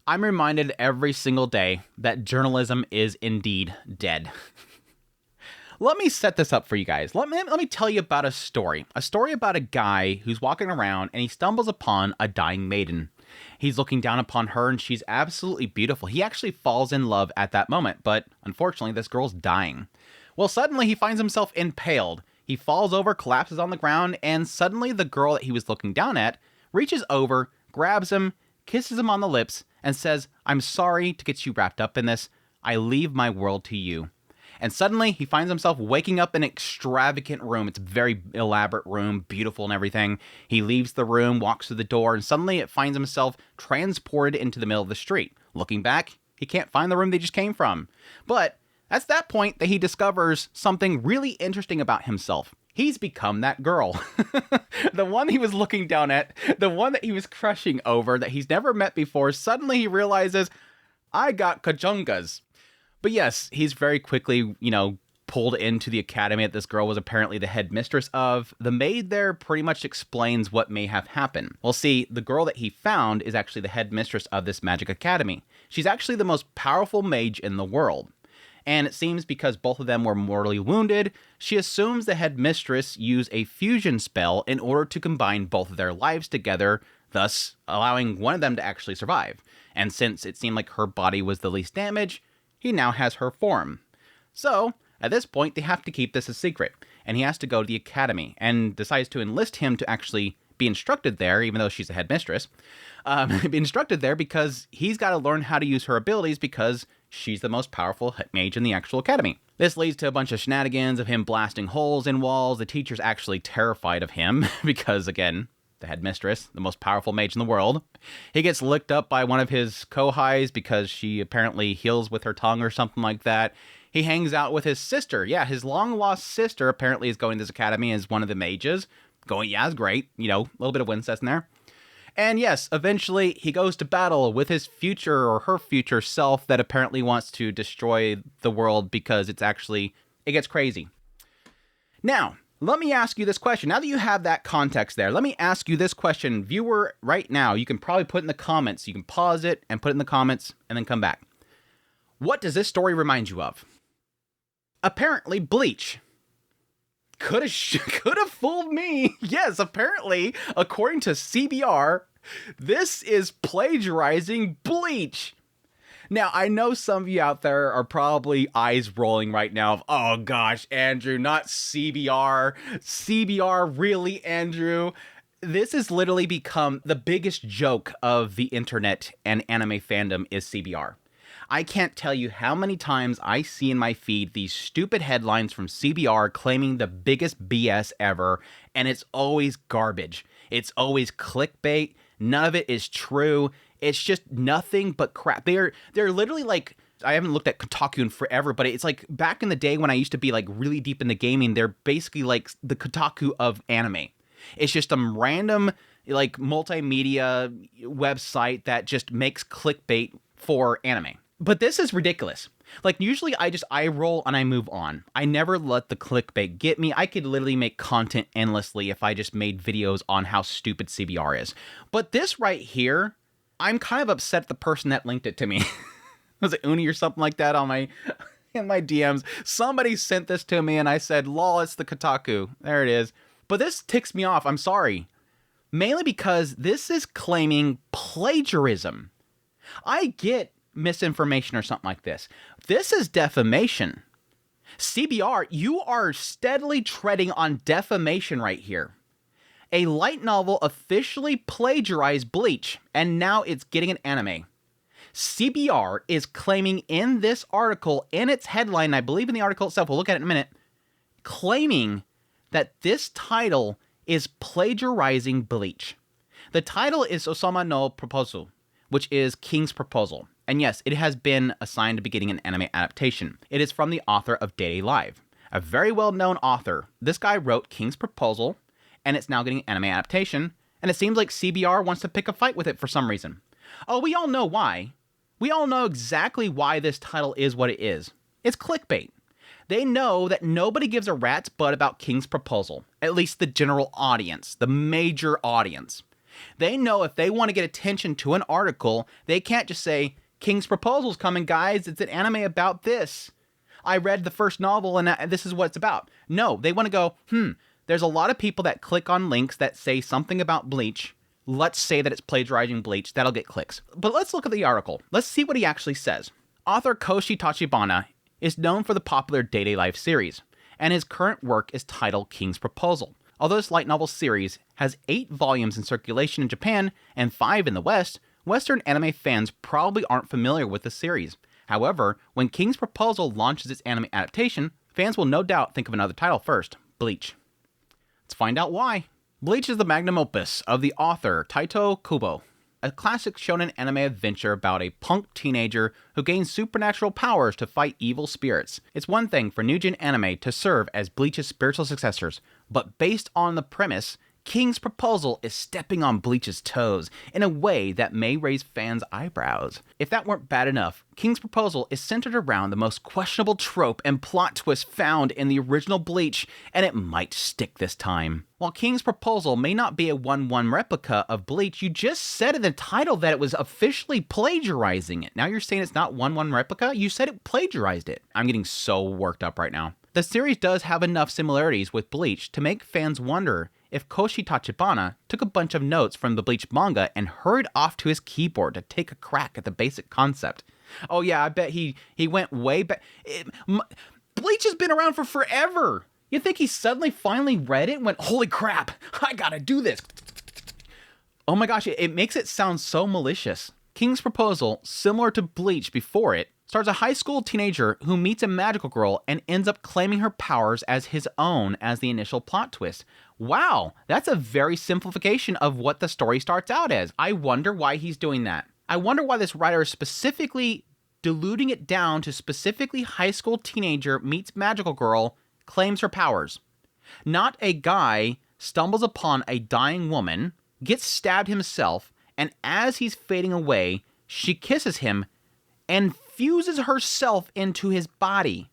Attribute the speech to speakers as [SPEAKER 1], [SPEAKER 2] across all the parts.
[SPEAKER 1] I'm reminded every single day that journalism is indeed dead. Let me set this up for you guys. Let me tell you about a story. A story about a guy who's walking around and he stumbles upon a dying maiden. He's looking down upon her and she's absolutely beautiful. He actually falls in love at that moment, but unfortunately this girl's dying. Well, suddenly he finds himself impaled. He falls over, collapses on the ground, and suddenly the girl that he was looking down at reaches over, grabs him, kisses him on the lips, and says, "I'm sorry to get you wrapped up in this. I leave my world to you." And suddenly he finds himself waking up in an extravagant room. It's a very elaborate room, beautiful and everything. He leaves the room, walks through the door, and suddenly it finds himself transported into the middle of the street. Looking back, he can't find the room they just came from. But that's that point that he discovers something really interesting about himself. He's become that girl. The one he was looking down at, the one that he was crushing over, that he's never met before. Suddenly he realizes, I got kajungas. But yes, he's very quickly, pulled into the academy that this girl was apparently the headmistress of. The maid there pretty much explains what may have happened. Well, see, the girl that he found is actually the headmistress of this magic academy. She's actually the most powerful mage in the world. And it seems because both of them were mortally wounded, she assumes the headmistress used a fusion spell in order to combine both of their lives together, thus allowing one of them to actually survive. And since it seemed like her body was the least damaged, he now has her form. So, at this point, they have to keep this a secret, and he has to go to the academy, and decides to enlist him to actually be instructed there, even though she's a headmistress, be instructed there because he's got to learn how to use her abilities because she's the most powerful mage in the actual academy. This leads to a bunch of shenanigans of him blasting holes in walls. The teacher's actually terrified of him because, again, the headmistress, the most powerful mage in the world. He gets licked up by one of his kohais because she apparently heals with her tongue or something like that. He hangs out with his sister. Yeah, his long-lost sister apparently is going to this academy as one of the mages. It's great. A little bit of incest in there. And yes, eventually he goes to battle with his future or her future self that apparently wants to destroy the world because it gets crazy. Now, let me ask you this question. Now that you have that context there, let me ask you this question. Viewer, right now, you can probably put in the comments. You can pause it and put it in the comments and then come back. What does this story remind you of? Apparently, Bleach. Could have fooled me. Yes, apparently, according to CBR, this is plagiarizing Bleach. Now, I know some of you out there are probably eyes rolling right now of, oh gosh, Andrew, not CBR. CBR, really, Andrew? This has literally become the biggest joke of the internet and anime fandom is CBR. I can't tell you how many times I see in my feed these stupid headlines from CBR claiming the biggest BS ever, and it's always garbage. It's always clickbait. None of it is true. It's just nothing but crap. They're literally like, I haven't looked at Kotaku in forever, but it's like back in the day when I used to be like really deep into gaming, they're basically like the Kotaku of anime. It's just some random like multimedia website that just makes clickbait for anime. But this is ridiculous. Like, usually I just eye roll and I move on. I never let the clickbait get me. I could literally make content endlessly if I just made videos on how stupid CBR is. But this right here, I'm kind of upset at the person that linked it to me. Was it Uni or something like that in my DMs? Somebody sent this to me and I said, lol, it's the Kotaku. There it is. But this ticks me off. I'm sorry. Mainly because this is claiming plagiarism. I get misinformation or something like this. This is defamation. CBR, you are steadily treading on defamation right here. A light novel officially plagiarized Bleach, and now it's getting an anime. CBR is claiming in this article, in its headline, I believe in the article itself, we'll look at it in a minute, claiming that this title is plagiarizing Bleach. The title is Ousama no Proposal, which is King's Proposal. And yes, it has been assigned to be getting an anime adaptation. It is from the author of Day Live, a very well-known author. This guy wrote King's Proposal, and it's now getting an anime adaptation, and it seems like CBR wants to pick a fight with it for some reason. Oh, we all know why. We all know exactly why this title is what it is. It's clickbait. They know that nobody gives a rat's butt about King's Proposal, at least the general audience, the major audience. They know if they want to get attention to an article, they can't just say, King's Proposal's coming, guys. It's an anime about this. I read the first novel and this is what it's about. No, they want to go, there's a lot of people that click on links that say something about Bleach. Let's say that it's plagiarizing Bleach. That'll get clicks. But let's look at the article. Let's see what he actually says. Author Koshi Tachibana is known for the popular Day Life series, and his current work is titled King's Proposal. Although this light novel series has 8 volumes in circulation in Japan and 5 in the West, Western anime fans probably aren't familiar with the series. However, when King's Proposal launches its anime adaptation, fans will no doubt think of another title first, Bleach. Let's find out why. Bleach is the magnum opus of the author Taito Kubo, a classic shonen anime adventure about a punk teenager who gains supernatural powers to fight evil spirits. It's one thing for new gen anime to serve as Bleach's spiritual successors, but based on the premise, King's Proposal is stepping on Bleach's toes in a way that may raise fans' eyebrows. If that weren't bad enough, King's Proposal is centered around the most questionable trope and plot twist found in the original Bleach, and it might stick this time. While King's Proposal may not be a 1-1 replica of Bleach, you just said in the title that it was officially plagiarizing it. Now you're saying it's not 1-1 replica? You said it plagiarized it. I'm getting so worked up right now. The series does have enough similarities with Bleach to make fans wonder if Koshi Tachibana took a bunch of notes from the Bleach manga and hurried off to his keyboard to take a crack at the basic concept. Oh yeah, I bet he went way back. Bleach has been around for forever. You think he suddenly finally read it and went, holy crap, I gotta do this. Oh my gosh, it makes it sound so malicious. King's Proposal, similar to Bleach before it, stars a high school teenager who meets a magical girl and ends up claiming her powers as his own as the initial plot twist. Wow, that's a very simplification of what the story starts out as. I wonder why he's doing that. I wonder why this writer is specifically diluting it down to specifically high school teenager meets magical girl, claims her powers. Not a guy stumbles upon a dying woman, gets stabbed himself, and as he's fading away, she kisses him and fuses herself into his body.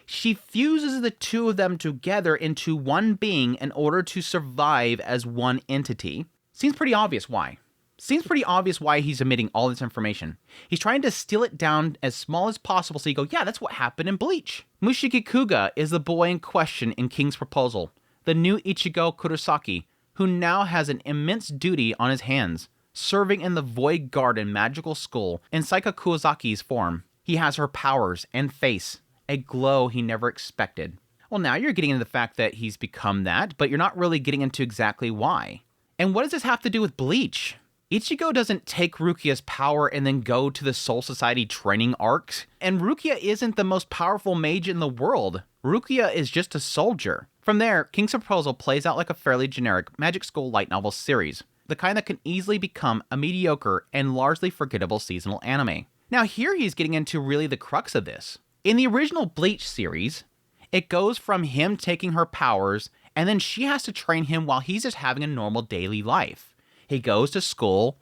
[SPEAKER 1] She fuses the two of them together into one being in order to survive as one entity. Seems pretty obvious why. Seems pretty obvious why he's omitting all this information. He's trying to steal it down as small as possible so you go, yeah, that's what happened in Bleach. Mushiki Kuga is the boy in question in King's Proposal, the new Ichigo Kurosaki, who now has an immense duty on his hands, serving in the Void Garden magical school in Saika Kuosaki's form. He has her powers and face, a glow he never expected. Well, now you're getting into the fact that he's become that, but you're not really getting into exactly why. And what does this have to do with Bleach? Ichigo doesn't take Rukia's power and then go to the Soul Society training arc, and Rukia isn't the most powerful mage in the world. Rukia is just a soldier. From there, King's Proposal plays out like a fairly generic Magic School light novel series, the kind that can easily become a mediocre and largely forgettable seasonal anime. Now here he's getting into really the crux of this. In the original Bleach series, it goes from him taking her powers, and then she has to train him while he's just having a normal daily life. He goes to school,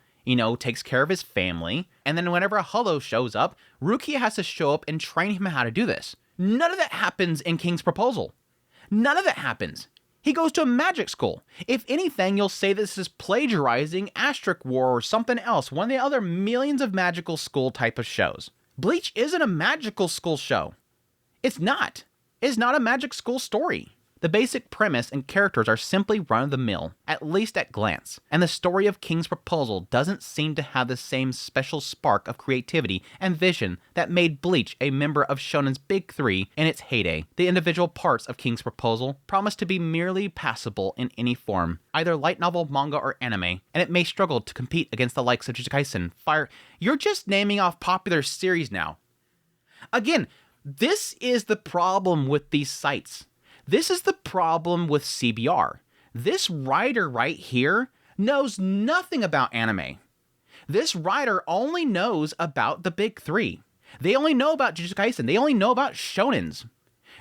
[SPEAKER 1] takes care of his family, and then whenever a Hollow shows up, Rukia has to show up and train him how to do this. None of that happens in King's Proposal. None of that happens. He goes to a magic school. If anything, you'll say this is plagiarizing Asterisk War or something else, one of the other millions of magical school type of shows. Bleach isn't a magical school show. It's not. It's not a magic school story. The basic premise and characters are simply run-of-the-mill, at least at glance, and the story of King's Proposal doesn't seem to have the same special spark of creativity and vision that made Bleach a member of Shonen's Big Three in its heyday. The individual parts of King's Proposal promise to be merely passable in any form, either light novel, manga, or anime, and it may struggle to compete against the likes of Jujutsu Kaisen, Fire... You're just naming off popular series now. Again, this is the problem with these sites. This is the problem with CBR. This writer right here knows nothing about anime. This writer only knows about the Big Three. They only know about Jujutsu Kaisen. They only know about shonens.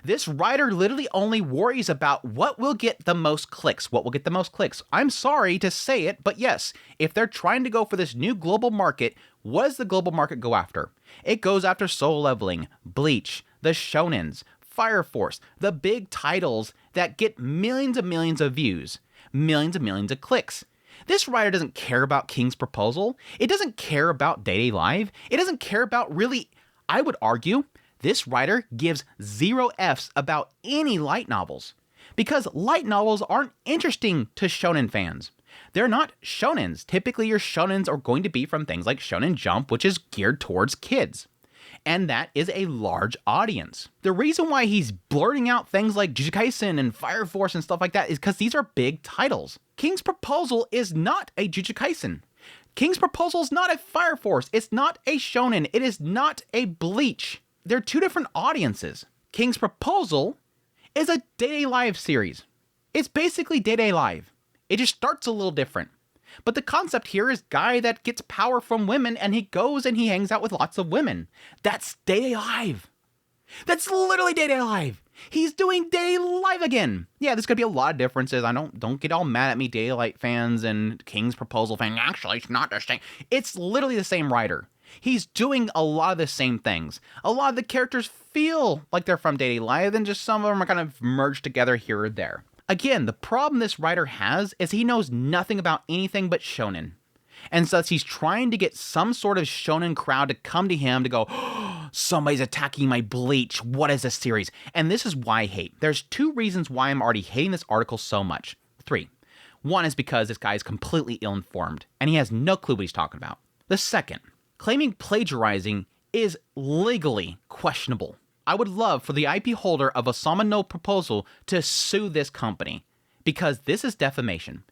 [SPEAKER 1] This writer literally only worries about what will get the most clicks. What will get the most clicks? I'm sorry to say it, but yes, if they're trying to go for this new global market, what does the global market go after? It goes after Soul Leveling, Bleach, the shonens, Fire Force, the big titles that get millions and millions of views, millions and millions of clicks. This writer doesn't care about King's proposal. It doesn't care about Day Day Live. It doesn't care about really, I would argue, this writer gives 0 Fs about any light novels. Because light novels aren't interesting to shonen fans. They're not shonens. Typically, your shonens are going to be from things like Shonen Jump, which is geared towards kids. And that is a large audience. The reason why he's blurting out things like Jujutsu Kaisen and Fire Force and stuff like that is because these are big titles. King's Proposal is not a Jujutsu Kaisen. King's Proposal is not a Fire Force. It's not a shonen. It is not a Bleach. They're two different audiences. King's Proposal is a Day Day Live series. It's basically Day Day Live. It just starts a little different. But the concept here is guy that gets power from women and he goes and he hangs out with lots of women. That's Day Day Live. That's literally Day Day Live. He's doing Day Day Live again. Yeah, there's gonna be a lot of differences. I don't get all mad at me, Daylight fans and King's Proposal fans. Actually, it's not the same. It's literally the same writer. He's doing a lot of the same things. A lot of the characters feel like they're from Day Day Live, and just some of them are kind of merged together here or there. Again, the problem this writer has is he knows nothing about anything but shonen. And thus he's trying to get some sort of shonen crowd to come to him to go, oh, somebody's attacking my Bleach. What is this series? And this is why I hate. There's 2 reasons why I'm already hating this article so much. 3. One is because this guy is completely ill-informed and he has no clue what he's talking about. The second, claiming plagiarizing is legally questionable. I would love for the IP holder of Ousama no Proposal to sue this company, because this is defamation.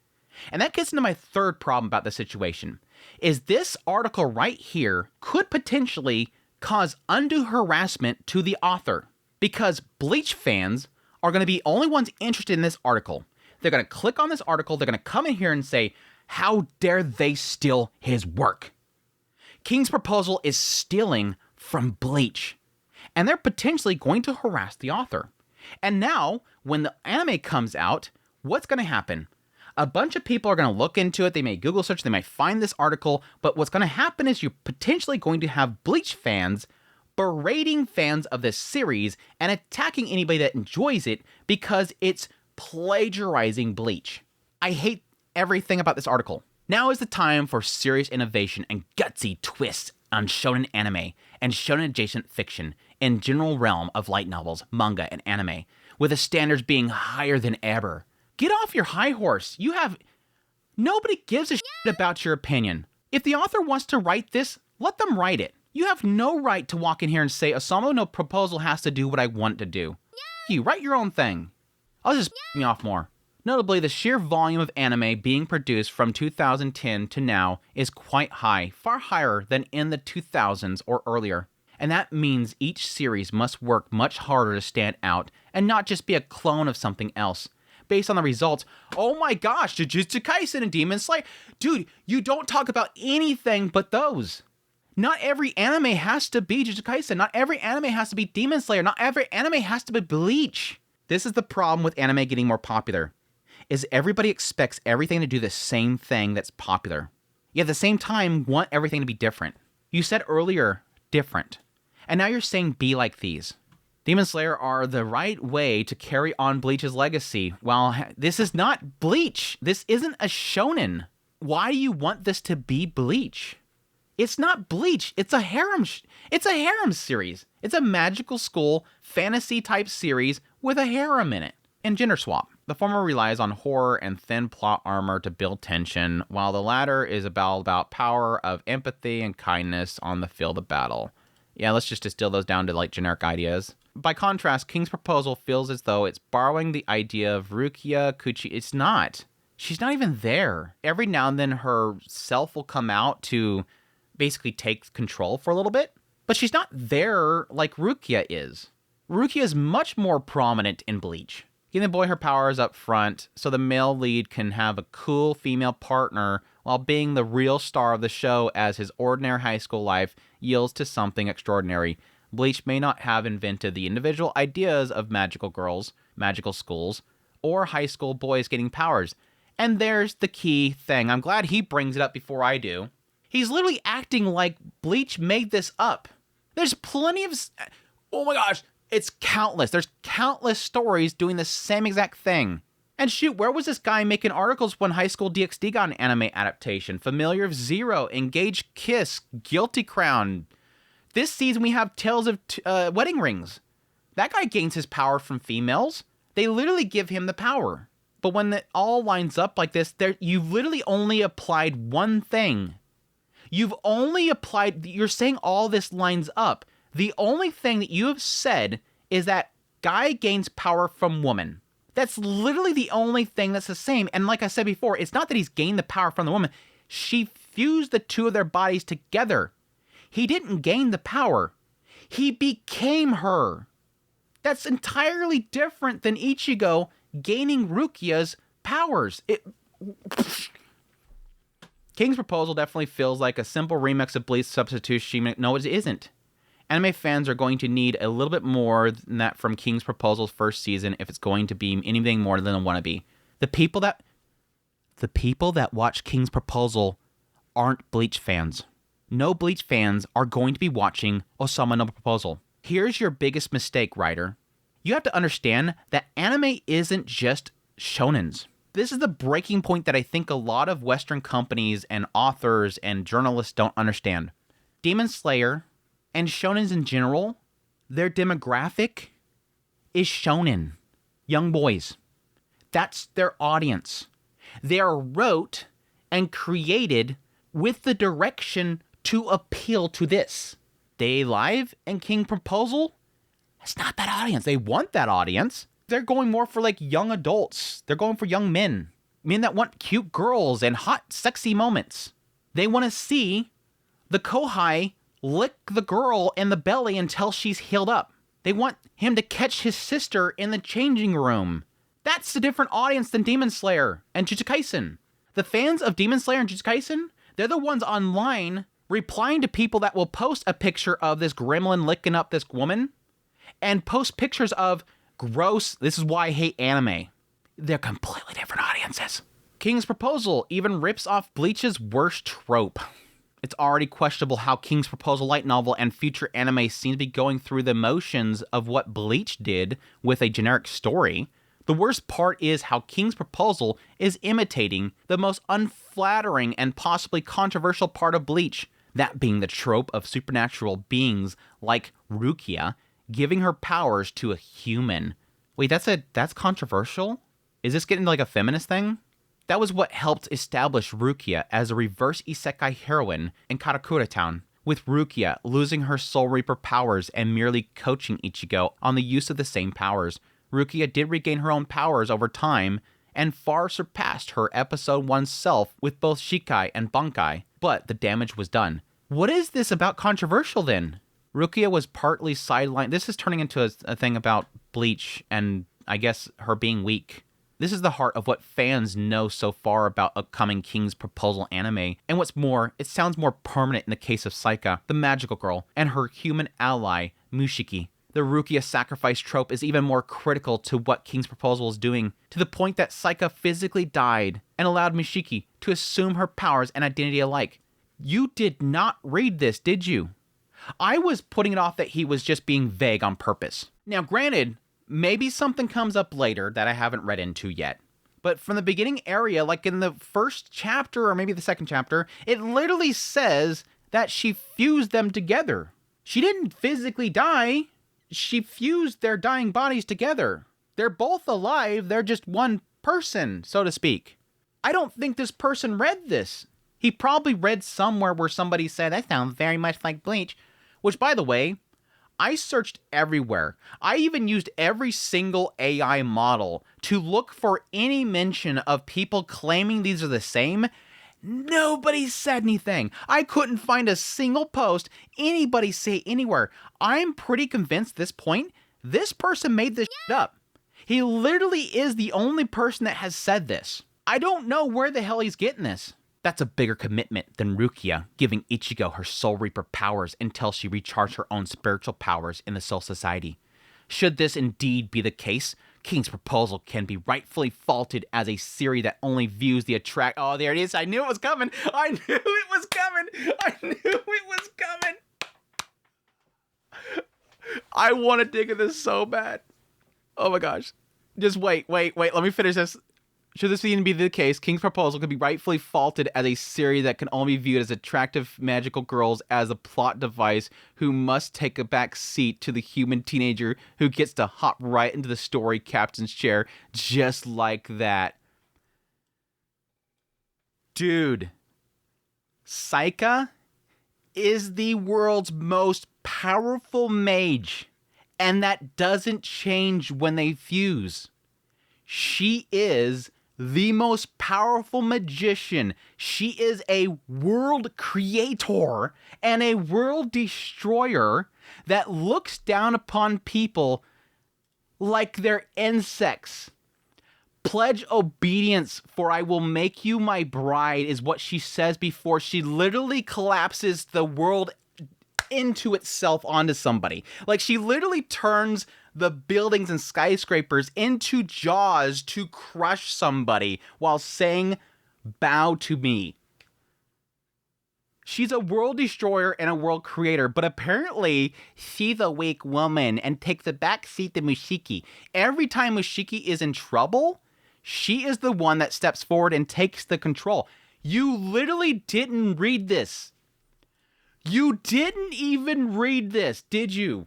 [SPEAKER 1] And that gets into my third problem about the situation, is this article right here could potentially cause undue harassment to the author, because Bleach fans are going to be only ones interested in this article. They're going to click on this article, they're going to come in here and say, how dare they steal his work? King's Proposal is stealing from Bleach. And they're potentially going to harass the author. And now, when the anime comes out, what's going to happen? A bunch of people are going to look into it, they may Google search, they might find this article, but what's going to happen is you're potentially going to have Bleach fans berating fans of this series and attacking anybody that enjoys it because it's plagiarizing Bleach. I hate everything about this article. Now is the time for serious innovation and gutsy twists on shonen anime and shonen adjacent fiction in general realm of light novels, manga, and anime, with the standards being higher than ever. Get off your high horse. Nobody gives a shit about your opinion. If the author wants to write this, let them write it. You have no right to walk in here and say, Ousama no Proposal has to do what I want to do. You write your own thing. I'll just me off more. Notably, the sheer volume of anime being produced from 2010 to now is quite high, far higher than in the 2000s or earlier. And that means each series must work much harder to stand out and not just be a clone of something else. Based on the results, oh my gosh, Jujutsu Kaisen and Demon Slayer. Dude, you don't talk about anything but those. Not every anime has to be Jujutsu Kaisen. Not every anime has to be Demon Slayer. Not every anime has to be Bleach. This is the problem with anime getting more popular, is everybody expects everything to do the same thing that's popular. Yet at the same time, want everything to be different. You said earlier, different. And now you're saying be like these. Demon Slayer are the right way to carry on Bleach's legacy. Well, this is not Bleach. This isn't a shonen. Why do you want this to be Bleach? It's not Bleach. It's a harem. It's a harem series. It's a magical school fantasy type series with a harem in it and gender swap. The former relies on horror and thin plot armor to build tension, while the latter is about power of empathy and kindness on the field of battle. Yeah, let's just distill those down to like generic ideas. By contrast, King's Proposal feels as though it's borrowing the idea of Rukia Kuchi. It's not. She's not even there. Every now and then her self will come out to basically take control for a little bit, but she's not there like Rukia is. Rukia is much more prominent in Bleach, giving the boy her powers up front so the male lead can have a cool female partner while being the real star of the show as his ordinary high school life yields to something extraordinary. Bleach may not have invented the individual ideas of magical girls, magical schools, or high school boys getting powers. And there's the key thing. I'm glad he brings it up before I do. He's literally acting like Bleach made this up. There's plenty of... Oh my gosh, it's countless. There's countless stories doing the same exact thing. And shoot, where was this guy making articles when High School DxD got an anime adaptation? Familiar of Zero, Engaged Kiss, Guilty Crown. This season we have Tales of Wedding Rings. That guy gains his power from females. They literally give him the power. But when it all lines up like this, you've literally only applied one thing. You're saying all this lines up. The only thing that you have said is that guy gains power from woman. That's literally the only thing that's the same. And like I said before, it's not that he's gained the power from the woman. She fused the two of their bodies together. He didn't gain the power. He became her. That's entirely different than Ichigo gaining Rukia's powers. King's Proposal definitely feels like a simple remix of Bleach substitution. No, it isn't. Anime fans are going to need a little bit more than that from King's Proposal's first season if it's going to be anything more than a wannabe. The people that watch King's Proposal aren't Bleach fans. No Bleach fans are going to be watching Ousama no Proposal. Here's your biggest mistake, writer. You have to understand that anime isn't just shonens. This is the breaking point that I think a lot of Western companies and authors and journalists don't understand. Demon Slayer and shonens in general, their demographic is shonen. Young boys. That's their audience. They are wrote and created with the direction to appeal to this. Day Live and King Proposal, it's not that audience. They want that audience. They're going more for like young adults. They're going for young men. Men that want cute girls and hot, sexy moments. They want to see the Kohai lick the girl in the belly until she's healed up. They want him to catch his sister in the changing room. That's a different audience than Demon Slayer and Jujutsu Kaisen. The fans of Demon Slayer and Jujutsu Kaisen, they're the ones online replying to people that will post a picture of this gremlin licking up this woman and post pictures of gross, this is why I hate anime. They're completely different audiences. King's Proposal even rips off Bleach's worst trope. It's already questionable how King's Proposal light novel and future anime seem to be going through the motions of what Bleach did with a generic story. The worst part is how King's Proposal is imitating the most unflattering and possibly controversial part of Bleach, that being the trope of supernatural beings like Rukia giving her powers to a human. Wait, that's controversial? Is this getting like a feminist thing? That was what helped establish Rukia as a reverse isekai heroine in Karakura Town, with Rukia losing her Soul Reaper powers and merely coaching Ichigo on the use of the same powers. Rukia did regain her own powers over time and far surpassed her episode 1 self with both Shikai and Bankai, but the damage was done. What is this about controversial then? Rukia was partly sidelined. This is turning into a thing about Bleach and I guess her being weak. This is the heart of what fans know so far about upcoming King's Proposal anime. And what's more, it sounds more permanent in the case of Saika, the magical girl, and her human ally, Mushiki. The Rukia sacrifice trope is even more critical to what King's Proposal is doing, to the point that Saika physically died and allowed Mushiki to assume her powers and identity alike. You did not read this, did you? I was putting it off that he was just being vague on purpose. Now, granted, maybe something comes up later that I haven't read into yet. But from the beginning area, like in the first chapter or maybe the second chapter, it literally says that she fused them together. She didn't physically die. She fused their dying bodies together. They're both alive. They're just one person, so to speak. I don't think this person read this. He probably read somewhere where somebody said, that sounds very much like Bleach. Which, by the way, I searched everywhere. I even used every single AI model to look for any mention of people claiming these are the same. Nobody said anything. I couldn't find a single post anybody say anywhere. I'm pretty convinced at this point, this person made this shit up. He literally is the only person that has said this. I don't know where the hell he's getting this. That's a bigger commitment than Rukia giving Ichigo her Soul Reaper powers until she recharged her own spiritual powers in the Soul Society. Should this indeed be the case, King's Proposal can be rightfully faulted as a series that only views the attract. Oh, there it is. I knew it was coming. I knew it was coming. I knew it was coming. I want to dig into this so bad. Oh my gosh. Just wait. Let me finish this. Should this even be the case, King's proposal could be rightfully faulted as a series that can only be viewed as attractive magical girls as a plot device who must take a back seat to the human teenager who gets to hop right into the story captain's chair just like that. Dude, Saika is the world's most powerful mage, and that doesn't change when they fuse. She is the most powerful magician. She is a world creator and a world destroyer that looks down upon people like they're insects. Pledge obedience, for I will make you my bride, is what she says before she literally collapses the world into itself onto somebody. Like, she literally turns the buildings and skyscrapers into jaws to crush somebody while saying, bow to me. She's a world destroyer and a world creator, but apparently she's a weak woman and takes the back seat to Mushiki. Every time Mushiki is in trouble, she is the one that steps forward and takes the control. You literally didn't read this. You didn't even read this, did you?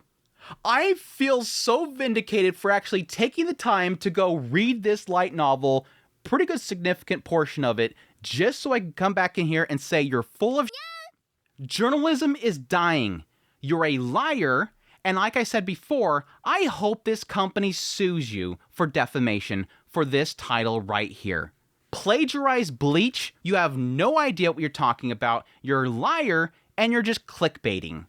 [SPEAKER 1] I feel so vindicated for actually taking the time to go read this light novel, pretty good significant portion of it, just so I can come back in here and say you're full of shit. Journalism is dying. You're a liar, and like I said before, I hope this company sues you for defamation for this title right here. Plagiarize Bleach? You have no idea what you're talking about. You're a liar, and you're just clickbaiting.